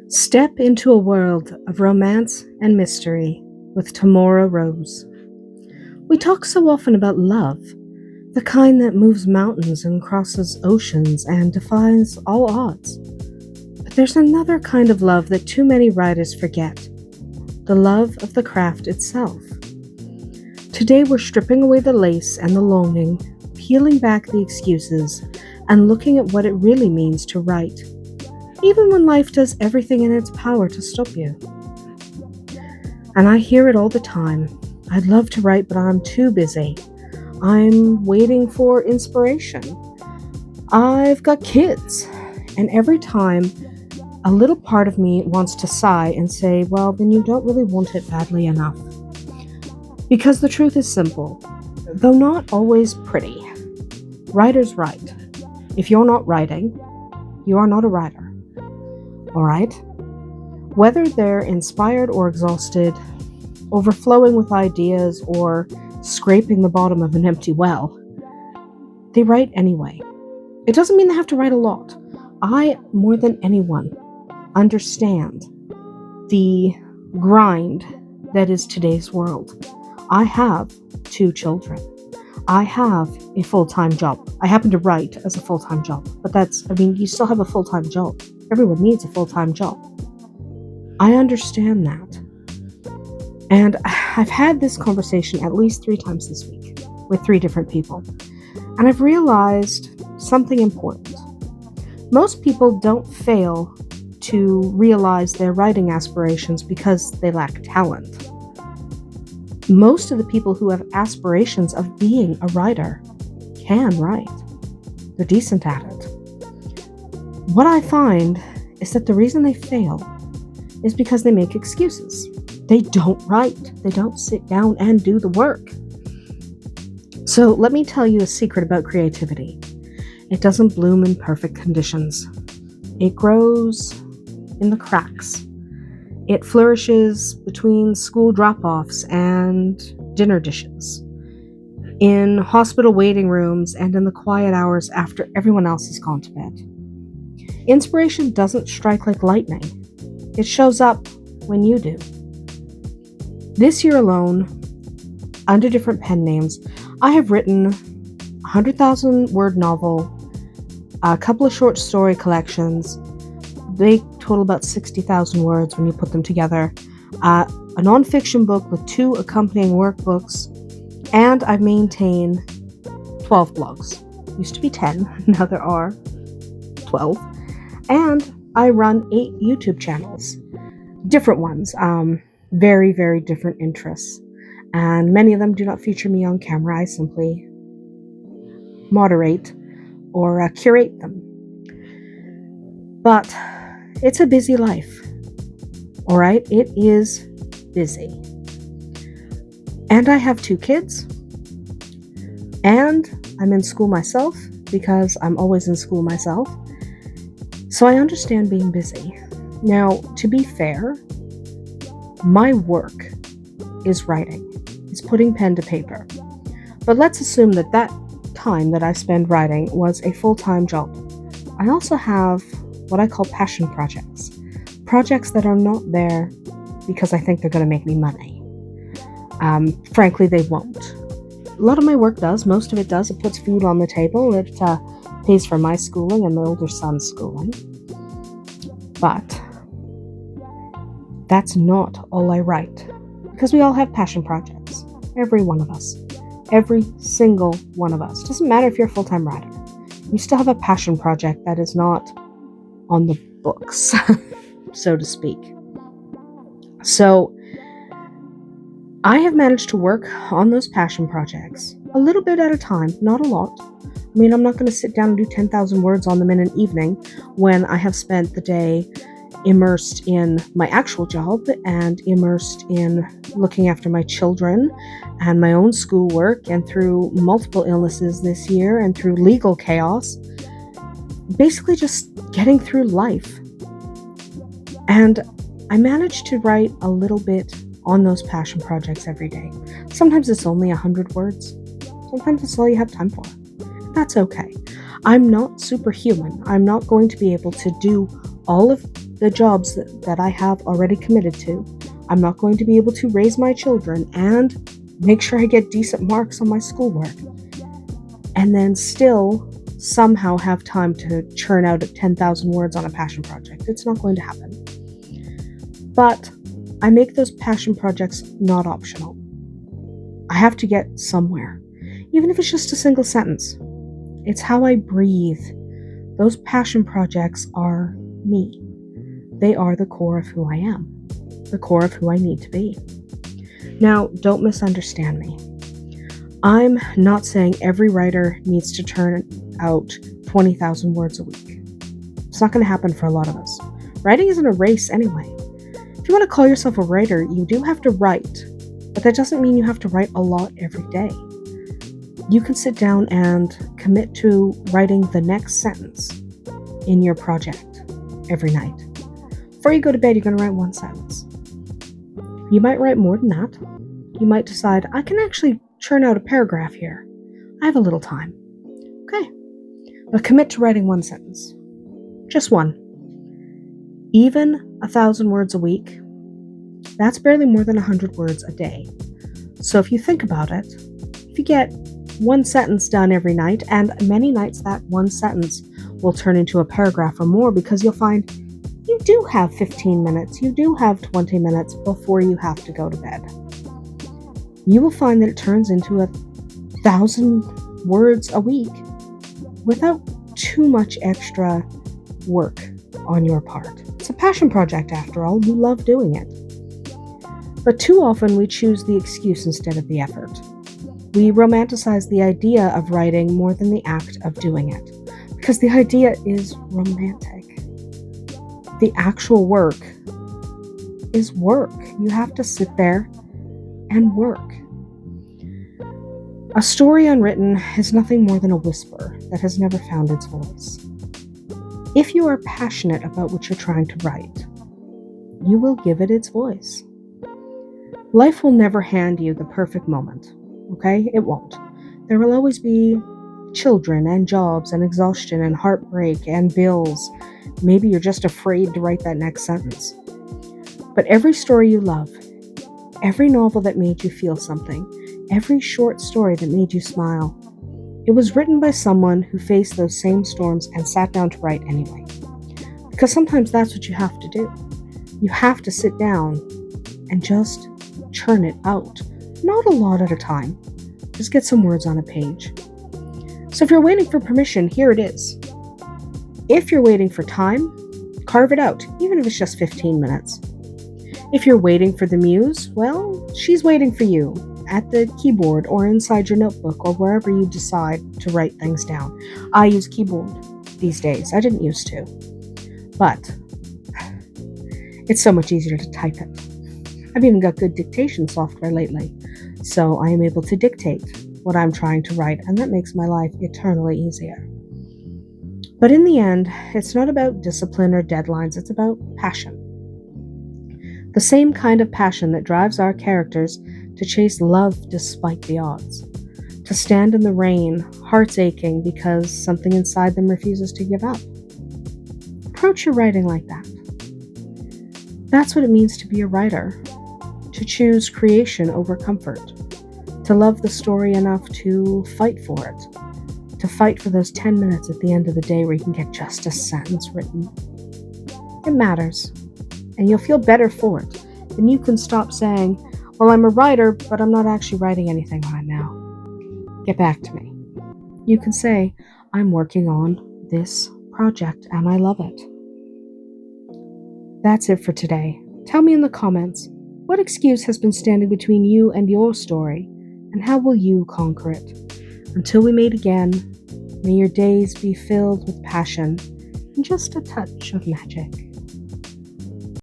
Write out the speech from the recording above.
Step into a world of romance and mystery with Tamora Rose. We talk so often about love, the kind that moves mountains and crosses oceans and defies all odds. But there's another kind of love that too many writers forget, the love of the craft itself. Today we're stripping away the lace and the longing, peeling back the excuses, and looking at what it really means to write, even when life does everything in its power to stop you. And I hear it all the time. I'd love to write, but I'm too busy. I'm waiting for inspiration. I've got kids. And every time, a little part of me wants to sigh and say, well, then you don't really want it badly enough. Because the truth is simple, though not always pretty. Writers write. If you're not writing, you are not a writer. All right? Whether they're inspired or exhausted, overflowing with ideas, or scraping the bottom of an empty well, they write anyway. It doesn't mean they have to write a lot. I, more than anyone, understand the grind that is today's world. I have 2 children. I have a full-time job. I happen to write as a full-time job, but you still have a full-time job. Everyone needs a full-time job. I understand that. And I've had this conversation at least 3 times this week with 3 different people. And I've realized something important. Most people don't fail to realize their writing aspirations because they lack talent. Most of the people who have aspirations of being a writer can write. They're decent at it. What I find is that the reason they fail is because they make excuses. They don't write. They don't sit down and do the work. So let me tell you a secret about creativity. It doesn't bloom in perfect conditions. It grows in the cracks. It flourishes between school drop-offs and dinner dishes, in hospital waiting rooms, and in the quiet hours after everyone else has gone to bed. Inspiration doesn't strike like lightning. It shows up when you do. This year alone, under different pen names, I have written a 100,000-word novel, a couple of short story collections. They total about 60,000 words when you put them together, a nonfiction book with 2 accompanying workbooks, and I maintain 12 blogs. Used to be 10, now there are 12. And I run 8 YouTube channels, different ones, very, very different interests. And many of them do not feature me on camera. I simply moderate or curate them. But it's a busy life. All right? It is busy. And I have 2 kids. And I'm in school myself because I'm always in school myself. So I understand being busy. Now, to be fair, my work is writing, is putting pen to paper. But let's assume that that time that I spend writing was a full-time job. I also have what I call passion projects. Projects that are not there because I think they're going to make me money. Frankly, they won't. A lot of my work does. Most of it does. It puts food on the table. It pays for my schooling and my older son's schooling. But that's not all I write. Because we all have passion projects. Every one of us. Every single one of us. Doesn't matter if you're a full-time writer. You still have a passion project that is not on the books, so to speak. So I have managed to work on those passion projects a little bit at a time, not a lot. I mean, I'm not going to sit down and do 10,000 words on them in an evening when I have spent the day immersed in my actual job and immersed in looking after my children and my own schoolwork and through multiple illnesses this year and through legal chaos. Basically just getting through life. And I managed to write a little bit on those passion projects every day. Sometimes it's only 100 words. Sometimes it's all you have time for. That's okay. I'm not superhuman. I'm not going to be able to do all of the jobs that I have already committed to. I'm not going to be able to raise my children and make sure I get decent marks on my schoolwork, and then still somehow have time to churn out 10,000 words on a passion project. It's not going to happen. But I make those passion projects not optional. I have to get somewhere, even if it's just a single sentence. It's how I breathe. Those passion projects are me. They are the core of who I am, the core of who I need to be. Now, don't misunderstand me. I'm not saying every writer needs to turn out 20,000 words a week. It's not going to happen for a lot of us. Writing isn't a race anyway. If you want to call yourself a writer, you do have to write, but that doesn't mean you have to write a lot every day. You can sit down and commit to writing the next sentence in your project every night. Before you go to bed, you're going to write one sentence. You might write more than that. You might decide, I can actually churn out a paragraph here. I have a little time. Okay. But commit to writing one sentence. Just one. Even 1,000 words a week, that's barely more than 100 words a day. So if you think about it, if you get one sentence done every night, and many nights that one sentence will turn into a paragraph or more, because you'll find you do have 15 minutes, you do have 20 minutes before you have to go to bed. You will find that it turns into 1,000 words a week without too much extra work on your part. It's a passion project after all, you love doing it. But too often we choose the excuse instead of the effort. We romanticize the idea of writing more than the act of doing it, because the idea is romantic. The actual work is work. You have to sit there and work. A story unwritten is nothing more than a whisper that has never found its voice. If you are passionate about what you're trying to write, you will give it its voice. Life will never hand you the perfect moment, okay? It won't. There will always be children and jobs and exhaustion and heartbreak and bills. Maybe you're just afraid to write that next sentence. But every story you love, every novel that made you feel something, every short story that made you smile, it was written by someone who faced those same storms and sat down to write anyway. Because sometimes that's what you have to do. You have to sit down and just churn it out. Not a lot at a time. Just get some words on a page. So if you're waiting for permission, here it is. If you're waiting for time, carve it out, even if it's just 15 minutes. If you're waiting for the muse, well, she's waiting for you at the keyboard or inside your notebook or wherever you decide to write things down. I use keyboard these days. I didn't used to. But it's so much easier to type it. I've even got good dictation software lately, so I am able to dictate what I'm trying to write, and that makes my life eternally easier. But in the end, it's not about discipline or deadlines, it's about passion. The same kind of passion that drives our characters to chase love despite the odds, to stand in the rain, hearts aching because something inside them refuses to give up. Approach your writing like that. That's what it means to be a writer, to choose creation over comfort, to love the story enough to fight for it, to fight for those 10 minutes at the end of the day where you can get just a sentence written. It matters, and you'll feel better for it. Then you can stop saying, well, I'm a writer, but I'm not actually writing anything right now. Get back to me. You can say, I'm working on this project and I love it. That's it for today. Tell me in the comments, what excuse has been standing between you and your story, and how will you conquer it? Until we meet again, may your days be filled with passion and just a touch of magic.